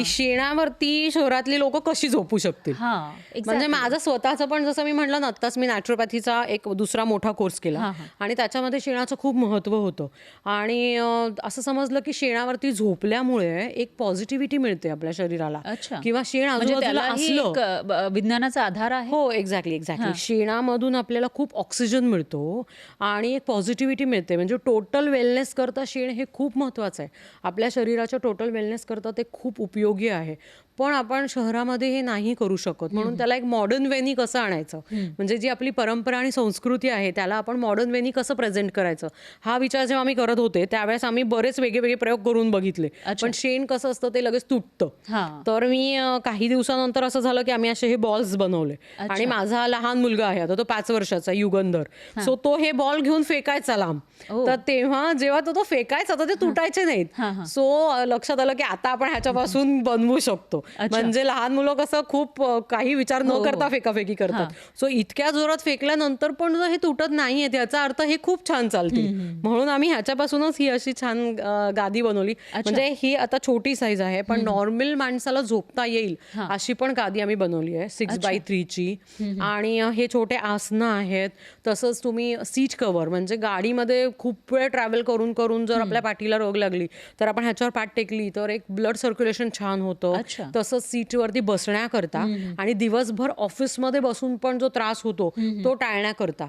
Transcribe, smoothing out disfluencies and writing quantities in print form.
की शेणावरती शहरातली लोक कशी झोपू शकतील. म्हणजे माझं स्वतःचं पण जसं मी म्हटलं ना, आत्ताच मी नॅचरोपॅथीचा एक दुसरा मोठा कोर्स केला आणि त्याच्यामध्ये शेणाचं खूप महत्त्व होतं. आणि असं समजलं की शेणावरती झोपल्यामुळे एक पॉझिटिव्हिटी मिळते आपल्या शरीराला. किंवा शेण म्हणजे आजूबाजूला असलं, विज्ञानाचा आधार आहे. हो, एक्झॅक्टली. शेणामधून आपल्याला खूप ऑक्सिजन मिळतो आणि एक पॉझिटिव्हिटी मिळते. म्हणजे टोटल वेलनेस करता शेण हे खूप महत्त्वाचं आहे. आपल्या शरीराच्या टोटल वेलनेस करता ते खूप उपयोगी आहे. पण आपण शहरामध्ये हे नाही करू शकत. म्हणून त्याला एक मॉडर्न वेनी कसं आणायचं, म्हणजे जी आपली परंपरा आणि संस्कृती आहे त्याला आपण मॉडर्न वेनी कसं प्रेझेंट करायचं, हा विचार जेव्हा आम्ही करत होते त्यावेळेस आम्ही बरेच वेगळे प्रयोग करून बघितले. पण शेण कसं असतं ते लगेच तुटतं. तर मी काही दिवसानंतर असं झालं की आम्ही असे हे बॉल्स बनवले. आणि माझा लहान मुलगा आहे, आता तो 5 वर्षाचा युगंधर. सो तो हे बॉल घेऊन फेकायचा लांब. तर तेव्हा जेव्हा तो फेकायचा तर ते तुटायचे नाहीत. सो लक्षात आलं की आता आपण ह्याच्यापासून बनवू शकतो. म्हणजे लहान मुलं कसं खूप काही विचार न करता फेकाफेकी करतात. सो इतक्या जोरात फेकल्यानंतर पण हे तुटत नाहीये, याचा अर्थ हे खूप छान चालते. म्हणून आम्ही ह्याच्यापासूनच ही अशी छान गादी बनवली. म्हणजे ही आता छोटी साईज आहे, पण नॉर्मल माणसाला झोपता येईल अशी पण गादी आम्ही बनवली आहे 6x3 ची. आणि हे छोटे आसनं आहेत. तसंच तुम्ही सीट कव्हर, म्हणजे गाडीमध्ये खूप वेळ ट्रॅव्हल करून करून जर आपल्या पाठीला रोग लागली तर आपण ह्याच्यावर पाठ टेकली तर एक ब्लड सर्क्युलेशन छान होतं. तसंच सीटवरती बसण्याकरता आणि दिवसभर ऑफिसमध्ये बसून पण जो त्रास होतो तो टाळण्याकरता